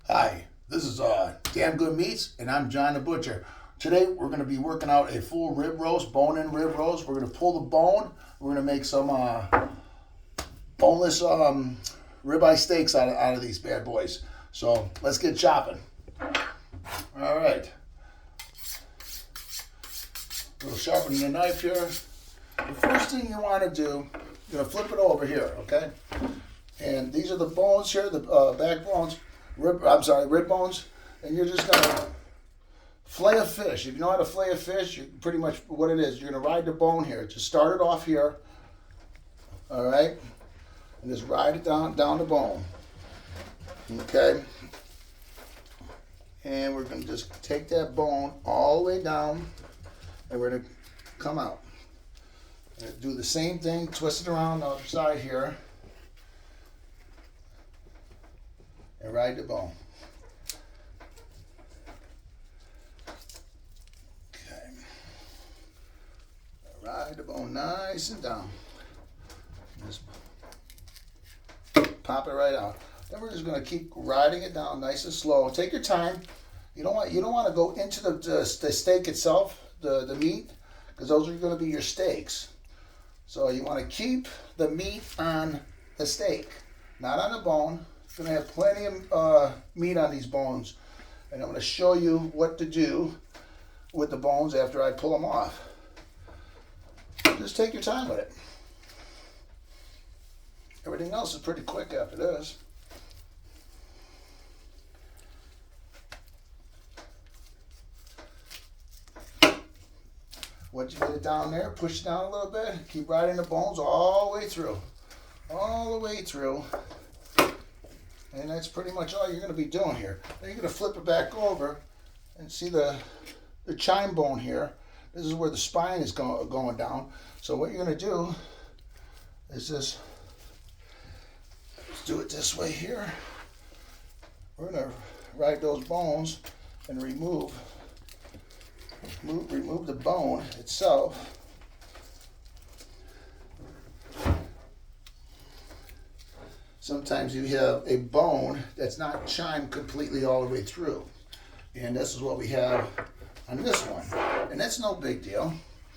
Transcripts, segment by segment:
Hi, this is Damn Good Meats, and I'm John the Butcher. Today we're going to be working out a full rib roast, bone-in rib roast. We're going to pull the bone. We're going to make some boneless ribeye steaks out of these bad boys. So let's get chopping. All right, a little sharpening the knife here. The first thing you want to do, you're going to flip it over here, okay? And these are the bones here, the back bones. Rib bones, and you're just gonna fillet a fish. If you know how to fillet a fish, you pretty much what it is. You're gonna ride the bone here. Just start it off here, all right, and just ride it down the bone, okay. And we're gonna just take that bone all the way down, and we're gonna come out. Do the same thing, twist it around the other side here. And ride the bone. Okay. Ride the bone nice and down. Just pop it right out. Then we're just going to keep riding it down nice and slow. Take your time. You don't want to go into the steak itself, the meat, because those are going to be your steaks. So you want to keep the meat on the steak, not on the bone. Going to have plenty of meat on these bones, and I'm going to show you what to do with the bones after I pull them off. Just take your time with it. Everything else is pretty quick after this. Once you get it down there, push it down a little bit. Keep riding the bones all the way through. All the way through. And that's pretty much all you're going to be doing here. Then you're going to flip it back over and see the chine bone here. This is where the spine is going down. So what you're going to do is just do it this way here. We're going to ride those bones and remove the bone itself. Sometimes you have a bone that's not chimed completely all the way through. And this is what we have on this one. And that's no big deal.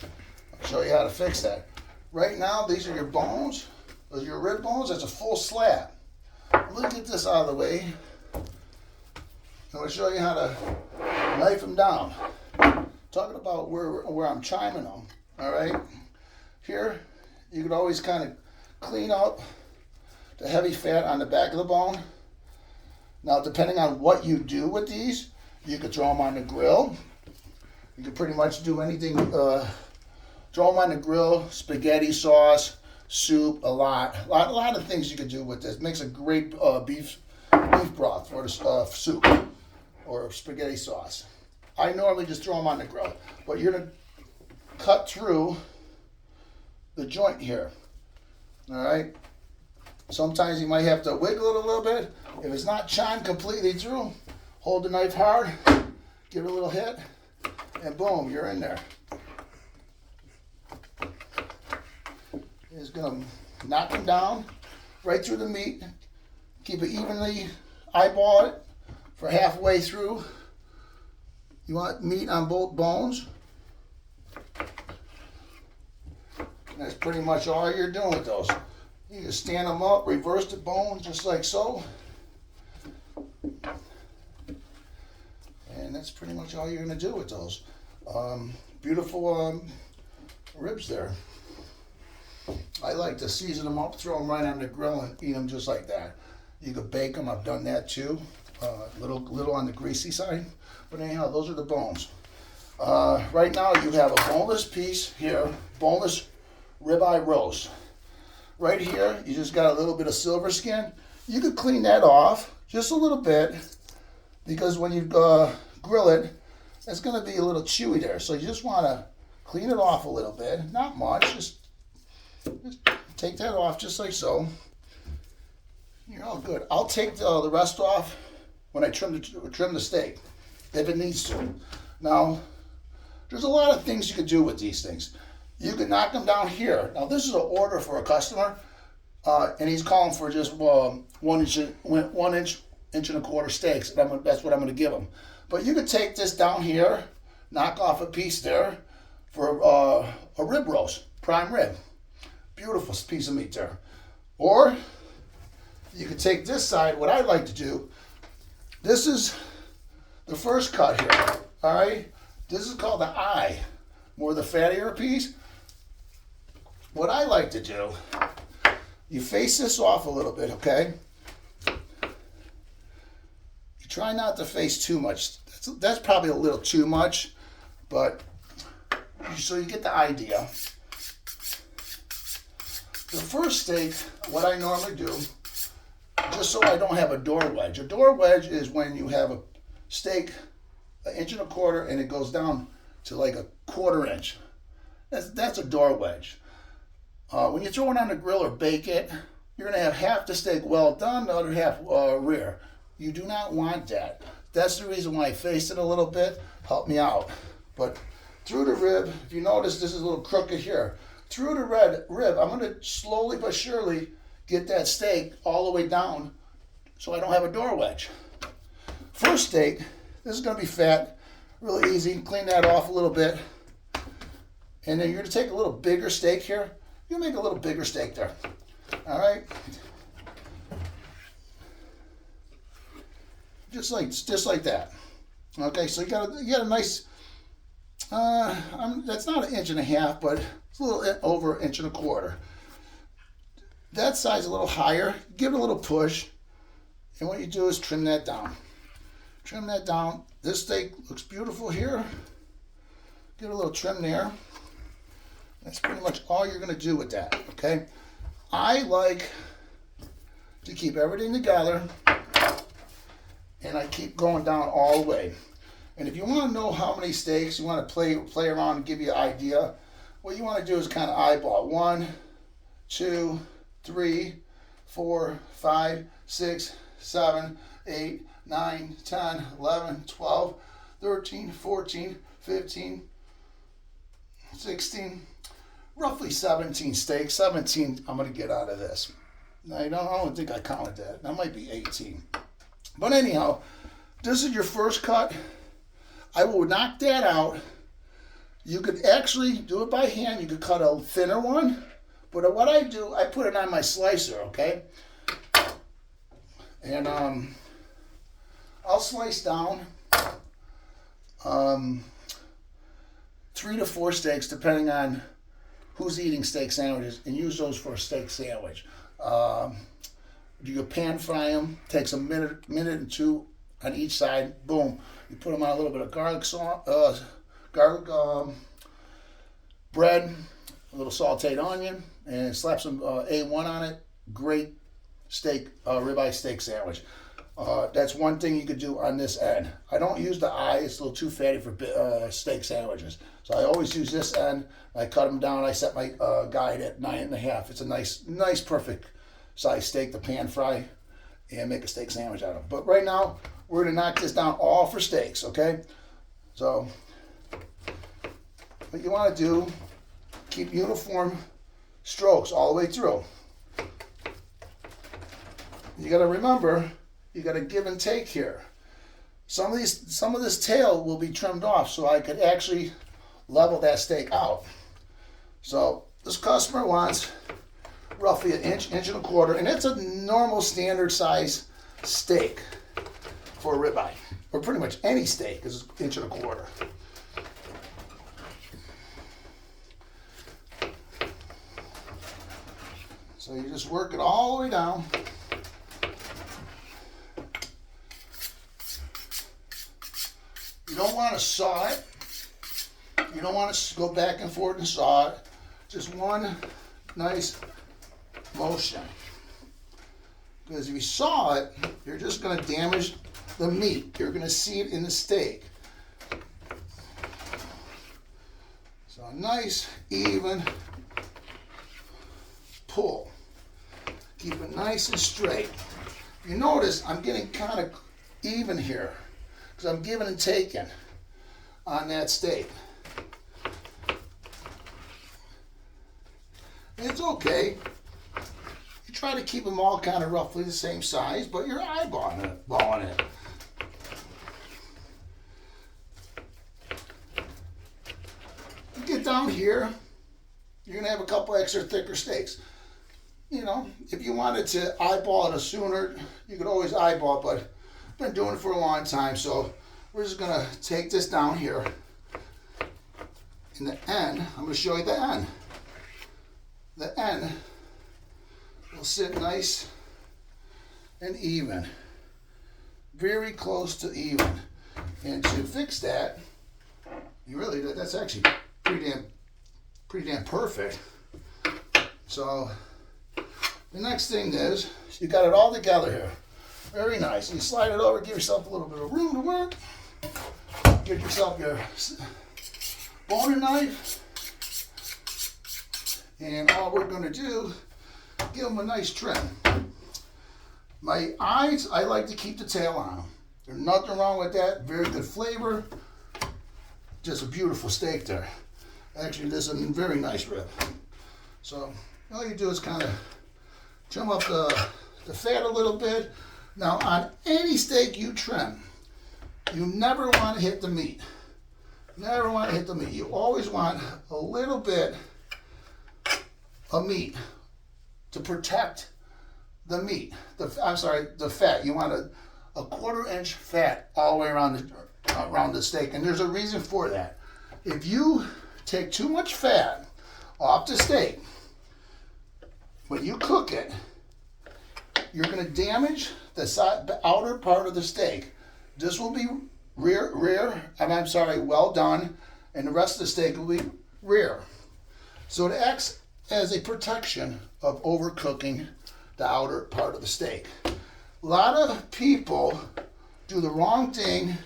I'll show you how to fix that. Right now, these are your bones. Those are your rib bones. That's a full slab. Let me get this out of the way. I'm going to show you how to knife them down. Talking about where I'm chiming them. All right. Here, you can always kind of clean up the heavy fat on the back of the bone. Now, depending on what you do with these, you could throw them on the grill. You could pretty much do anything. Throw them on the grill, spaghetti sauce, soup, a lot of things you could do with this. Makes a great beef broth or soup or spaghetti sauce. I normally just throw them on the grill, but you're gonna cut through the joint here. All right. Sometimes you might have to wiggle it a little bit. If it's not chimed completely through, hold the knife hard, give it a little hit, and boom, you're in there. It's going to knock them down right through the meat. Keep it evenly, eyeball it for halfway through. You want meat on both bones. That's pretty much all you're doing with those. You can stand them up, reverse the bone just like so. And that's pretty much all you're going to do with those. Beautiful ribs there. I like to season them up, throw them right on the grill and eat them just like that. You could bake them, I've done that too. Little on the greasy side. But anyhow, those are the bones. Right now you have a boneless piece here, boneless ribeye roast. Right here, you just got a little bit of silver skin. You could clean that off just a little bit because when you grill it, it's going to be a little chewy there. So you just want to clean it off a little bit. Not much. Just take that off just like so. You're all good. I'll take the rest off when I trim the steak if it needs to. Now, there's a lot of things you could do with these things. You can knock them down here. Now this is an order for a customer, and he's calling for just 1 inch 1.25 steaks. That's what I'm going to give them. But you could take this down here, knock off a piece there for a rib roast, prime rib. Beautiful piece of meat there. Or you could take this side. What I like to do, this is the first cut here. All right, this is called the eye, more the fattier piece. What I like to do, you face this off a little bit, okay? You try not to face too much. That's probably a little too much, but so you get the idea. The first steak, what I normally do, just so I don't have a door wedge. A door wedge is when you have a steak 1.25 inches and it goes down to like a 1/4 inch. That's a door wedge. When you throw it on the grill or bake it, you're going to have half the steak well done, the other half rare. You do not want that. That's the reason why I faced it a little bit. Help me out. But through the rib, if you notice, this is a little crooked here. Through the rib, I'm going to slowly but surely get that steak all the way down so I don't have a door wedge. First steak, this is going to be fat, really easy. Clean that off a little bit. And then you're going to take a little bigger steak here. You make a little bigger steak there. All right? Just like that. Okay, so you got a nice, that's not 1.5 inches, but it's a little over 1.25 inches. That side's a little higher. Give it a little push. And what you do is trim that down. Trim that down. This steak looks beautiful here. Give it a little trim there. That's pretty much all you're going to do with that, okay? I like to keep everything together, and I keep going down all the way. And if you want to know how many steaks, you want to play around and give you an idea, what you want to do is kind of eyeball. 1, 2, 3, 4, 5, 6, 7, 8, 9, 10, 11, 12, 13, 14, 15, 16, roughly 17 steaks. 17 I'm going to get out of this. I don't think I counted that. That might be 18. But anyhow, this is your first cut. I will knock that out. You could actually do it by hand. You could cut a thinner one. But what I do, I put it on my slicer, okay? And I'll slice down 3 to 4 steaks, depending on who's eating steak sandwiches, and use those for a steak sandwich. You can pan fry them. Takes a minute and 2 on each side. Boom. You put them on a little bit of garlic bread, a little sauteed onion, and slap some A1 on it. Great steak, ribeye steak sandwich. That's one thing you could do on this end. I don't use the eye. It's a little too fatty for steak sandwiches. So I always use this end. I cut them down. I set my guide at 9.5. It's a nice, perfect size steak to pan fry and make a steak sandwich out of. But right now, we're going to knock this down all for steaks, okay? So what you want to do, keep uniform strokes all the way through. You got to remember, you got to give and take here. Some of this tail will be trimmed off so I could actually level that steak out. So this customer wants roughly 1 inch, 1.25 inches, and that's a normal standard size steak for a ribeye, or pretty much any steak is 1.25 inches. So you just work it all the way down. You don't want to saw it. You don't want to go back and forth and saw it. Just one nice motion. Because if you saw it, you're just going to damage the meat. You're going to see it in the steak. So a nice, even pull. Keep it nice and straight. You notice I'm getting kind of even here because I'm giving and taking on that steak. It's okay. You try to keep them all kind of roughly the same size, but you're eyeballing it. You get down here, you're going to have a couple extra thicker steaks. You know, if you wanted to eyeball it sooner, you could always eyeball it, but I've been doing it for a long time, so we're just going to take this down here. In the end, I'm going to show you the end. The end will sit nice and even. Very close to even. And to fix that, that's actually pretty damn perfect. So the next thing is, you got it all together here. Very nice. You slide it over, give yourself a little bit of room to work. Get yourself your boning knife. And all we're going to do, give them a nice trim. My eyes, I like to keep the tail on them. There's nothing wrong with that. Very good flavor. Just a beautiful steak there. Actually, this is a very nice rib. So all you do is kind of trim up the fat a little bit. Now on any steak you trim, you never want to hit the meat. Never want to hit the meat. You always want a little bit of meat to protect the meat. The fat. You want a 1/4 inch fat all the way around the steak, and there's a reason for that. If you take too much fat off the steak, when you cook it, you're going to damage the outer part of the steak. This will be well done, and the rest of the steak will be rare. So it acts as a protection of overcooking the outer part of the steak. A lot of people do the wrong thing,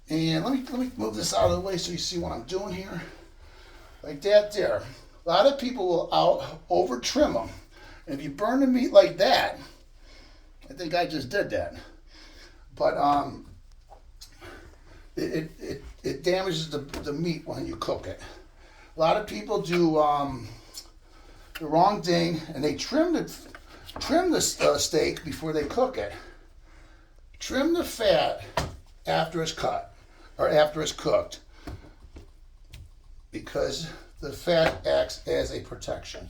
and let me move this out of the way so you see what I'm doing here. Like that there. A lot of people will over trim them. And if you burn the meat like that, I think I just did that. But it damages the meat when you cook it. A lot of people do the wrong thing, and they trim the steak before they cook it. Trim the fat after it's cut or after it's cooked, because the fat acts as a protection,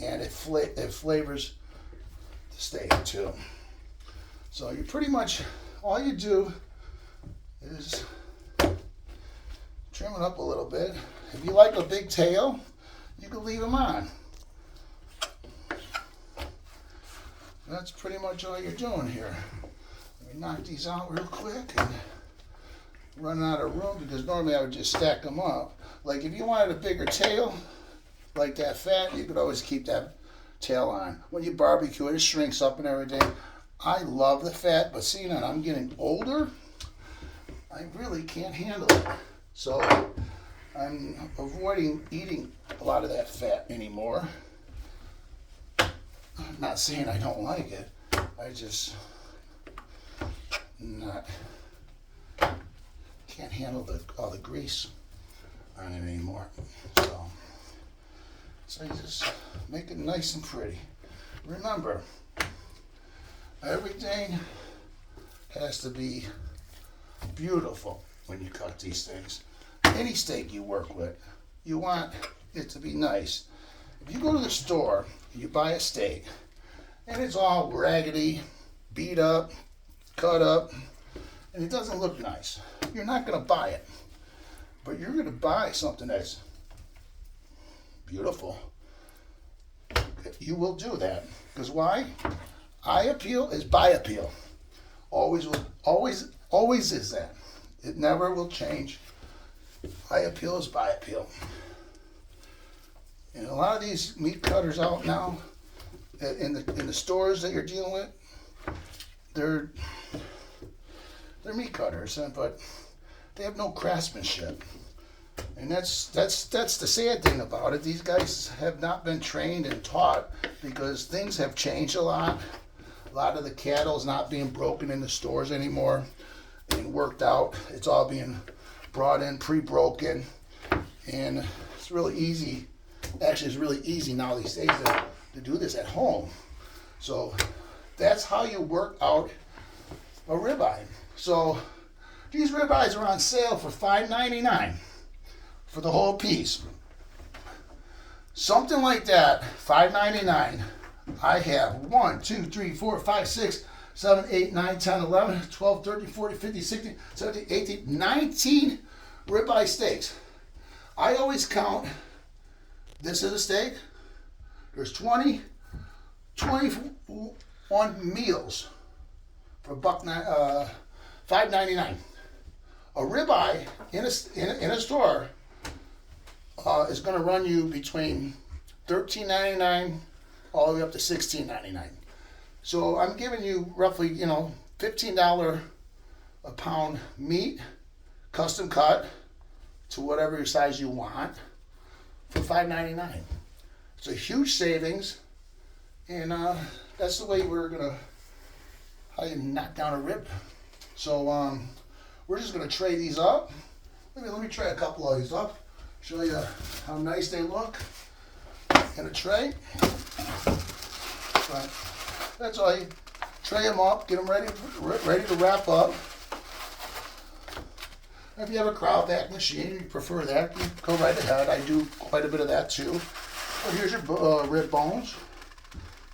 and it flavors the steak too. So you pretty much, all you do is trim it up a little bit. If you like a big tail, you can leave them on. That's pretty much all you're doing here. Let me knock these out real quick and running out of room, because normally I would just stack them up. Like if you wanted a bigger tail, like that fat, you could always keep that tail on. When you barbecue it, it shrinks up and everything. I love the fat, but seeing that I'm getting older, I really can't handle it. So I'm avoiding eating a lot of that fat anymore. I'm not saying I don't like it. I just can't handle all the grease on it anymore. So you just make it nice and pretty. Remember, everything has to be beautiful when you cut these things. Any steak you work with, you want it to be nice. If you go to the store and you buy a steak and it's all raggedy, beat up, cut up, and it doesn't look nice, you're not going to buy it. But you're going to buy something that's beautiful. You will do that. Because why? Eye appeal is buy appeal. Always is that. It never will change. Eye appeal is buy appeal. And a lot of these meat cutters out now, in the stores that you're dealing with, they're meat cutters, but they have no craftsmanship. And that's the sad thing about it. These guys have not been trained and taught, because things have changed a lot. A lot of the cattle's not being broken in the stores anymore and worked out. It's all being brought in pre-broken, and it's really easy. Actually, it's really easy now these days to to do this at home. So that's how you work out a ribeye. So these ribeyes are on sale for $5.99 for the whole piece. Something like that, $5.99. I have 1, 2, 3, 4, 5, 6, 7, 8, 9, 10, 11, 12, 13, 14, 15, 16, 17, 18, 19 ribeye steaks. I always count, this is a steak. There's 21 meals for $5.99. A ribeye in a store is going to run you between $13.99 all the way up to $16.99. So I'm giving you roughly, $15 a pound meat, custom cut to whatever size you want for $5.99. It's a huge savings, and that's the way how you knock down a rib. So we're just gonna tray these up. Let me tray a couple of these up. Show you how nice they look in a tray. But that's all. You tray them up, get them ready to wrap up. If you have a crowd vac machine, you prefer that, you go right ahead. I do quite a bit of that too. But here's your rib bones.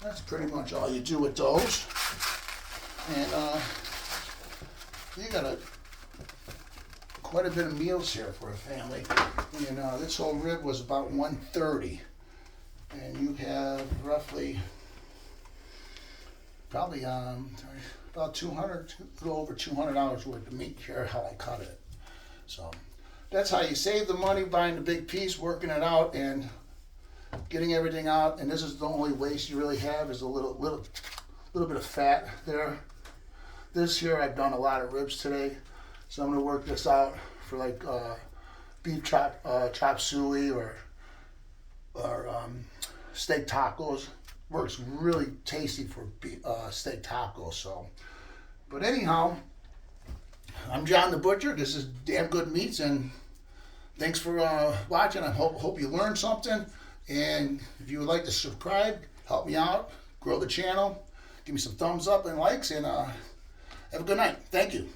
That's pretty much all you do with those. And you got quite a bit of meals here for a family. And this whole rib was about $130, and you have roughly probably about $200, a little over $200 worth of meat here. How I cut it. So that's how you save the money, buying the big piece, working it out, and getting everything out. And this is the only waste you really have, is a little bit of fat there. This here, I've done a lot of ribs today, so I'm going to work this out for like beef chop suey or steak tacos. Works really tasty for steak tacos. So, but anyhow, I'm John the Butcher. This is Damn Good Meats, and thanks for watching. I hope you learned something. And if you would like to subscribe, help me out, grow the channel, give me some thumbs up and likes, and have a good night. Thank you.